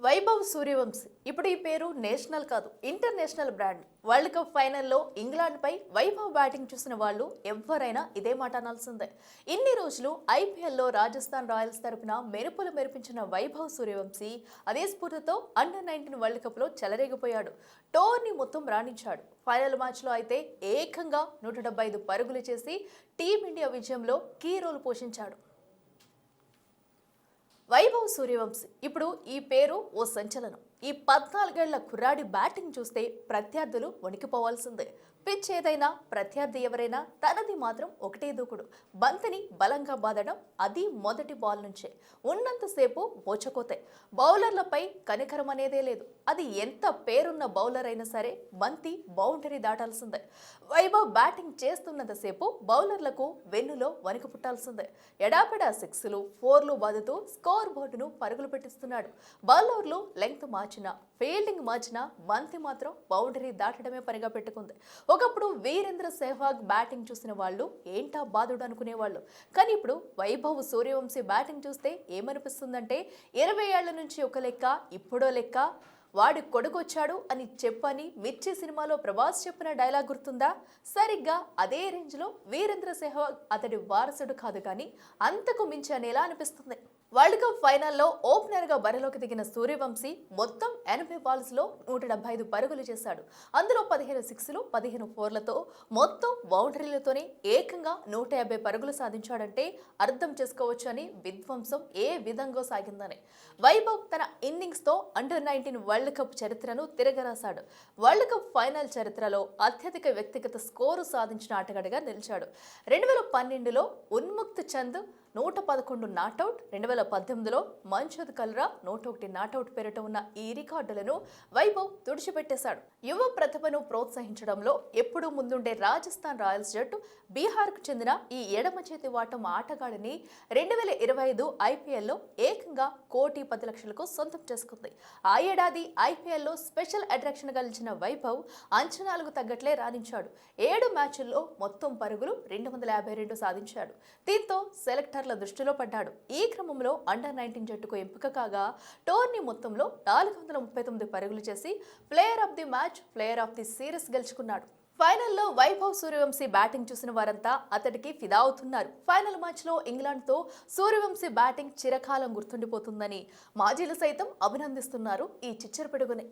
వైభవ్ సూర్యవంశీ ఇప్పుడు ఈ పేరు నేషనల్ కాదు ఇంటర్నేషనల్ బ్రాండ్. వరల్డ్ కప్ ఫైనల్లో ఇంగ్లాండ్ పై వైభవ్ బ్యాటింగ్ చూసిన వాళ్ళు ఎవరైనా ఇదే మాట అనాల్సిందే. ఇన్ని రోజులు ఐపీఎల్లో రాజస్థాన్ రాయల్స్ తరపున మెరుపులు మెరిపించిన వైభవ్ సూర్యవంశీ అదే స్ఫూర్తితో అండర్-19 వరల్డ్ కప్ లో చెలరేగిపోయాడు. టోర్నీ మొత్తం రాణించాడు. ఫైనల్ మ్యాచ్ లో అయితే ఏకంగా 175 పరుగులు చేసి టీమిండియా విజయంలో కీ రోల్ పోషించాడు. వైభవ్ సూర్యవంశీ ఇప్పుడు ఈ పేరు ఓ సంచలనం. ఈ 14 ఏళ్ల కుర్రాడి బ్యాటింగ్ చూస్తే ప్రత్యర్థులు వణికిపోవాల్సిందే. పిచ్ ఏదైనా ప్రత్యర్థి ఎవరైనా తనది మాత్రం ఒకటే దూకుడు. బంతిని బలంగా బాదడం, అది మొదటి బాల్ నుంచే. ఉన్నంతసేపు బోచకోతే. బౌలర్లపై కనికరం అనేదే లేదు. అది ఎంత పేరున్న బౌలర్ అయినా సరే బంతి బౌండరీ దాటాల్సిందే. వైభవ్ బ్యాటింగ్ చేస్తున్నంతసేపు బౌలర్లకు వెన్నులో వణుకు పుట్టాల్సిందే. ఎడాపెడా 6లు 4లు బాదుతూ స్కోర్ బోర్డును పరుగులు పెట్టిస్తున్నాడు. బౌలర్లు లెంగ్త్ మార్చినా ఫీల్డింగ్ మార్చినా బంతి మాత్రం బౌండరీ దాటడమే పనిగా పెట్టుకుంది. ఒకప్పుడు వీరేంద్ర సెహ్వాగ్ బ్యాటింగ్ చూసిన వాళ్ళు ఏంటా బాదుడు అనుకునేవాళ్ళు. కానీ ఇప్పుడు వైభవ్ సూర్యవంశీ బ్యాటింగ్ చూస్తే ఏమనిపిస్తుందంటే 20 ఏళ్ల నుంచి ఒక లెక్క, ఇప్పుడో లెక్క. వాడి కొడుకొచ్చాడు అని చెప్పని మిర్చి సినిమాలో ప్రభాస్ చెప్పిన డైలాగ్ గుర్తుందా? సరిగ్గా అదే రేంజ్ లో వీరేంద్ర సెహ్వాగ్ అతడి వారసుడు కాదు కానీ అంతకు మించి అనేలా అనిపిస్తుంది. వరల్డ్ కప్ ఫైనల్లో ఓపెనర్ గా బరిలోకి దిగిన సూర్యవంశీ మొత్తం 80 బాల్స్ లో 175 పరుగులు చేశాడు. అందులో 15 6లు 15 4లతో మొత్తం బౌండరీలతోనే ఏకంగా 150 పరుగులు సాధించాడంటే అర్థం చేసుకోవచ్చు అని విధ్వంసం ఏ విధంగా సాగిందని. వైభవ్ తన ఇన్నింగ్స్ తో అండర్-19 వరల్డ్ కప్ చరిత్రను తిరగరాశాడు. వరల్డ్ కప్ ఫైనల్ చరిత్రలో అత్యధిక వ్యక్తిగత స్కోరు సాధించిన ఆటగాడిగా నిలిచాడు. 2012లో ఉన్ముక్త్ చంద్ 111 నాటౌట్, 2018లో మన్షద్ కల్రా 101 నాటౌట్ పేరిట ఉన్న ఈ రికార్డులను వైభవ్ తుడిచిపెట్టేశాడు. యువ ప్రతిభను ప్రోత్సహించడంలో ఎప్పుడూ ముందుండే రాజస్థాన్ రాయల్స్ జట్టు బీహార్కు చెందిన ఈ ఎడమ చేతి వాటం ఆటగాడిని 2025 ఐపీఎల్లో ఏకంగా 1,10,00,000కు సొంతం చేసుకుంది. ఆ ఏడాది ఐపీఎల్లో స్పెషల్ అట్రాక్షన్ గా నిలిచిన వైభవ్ అంచనాలకు తగ్గట్లే రాణించాడు. 7 మ్యాచ్ల్లో మొత్తం పరుగులు 252 సాధించాడు. దీంతో సెలెక్టర్ దృష్టిలో పడ్డాడు. ఈ క్రమంలో అండర్-19 జట్టుకు ఎంపిక కాగా టోర్నీ మొత్తంలో 439 పరుగులు చేసి player of the match, player of the series గెలుచుకున్నాడు. ఫైనల్లో వైభవ్ సూర్యవంశీ బ్యాటింగ్ చూసిన వారంతా అతడికి ఫిదా అవుతున్నారు. ఫైనల్ మ్యాచ్ లో ఇంగ్లాండ్ తో సూర్యవంశీ బ్యాటింగ్ చిరకాలం గుర్తుండిపోతుందని మాజీలు సైతం అభినందిస్తున్నారు ఈ చిచ్చర పిడుగుని.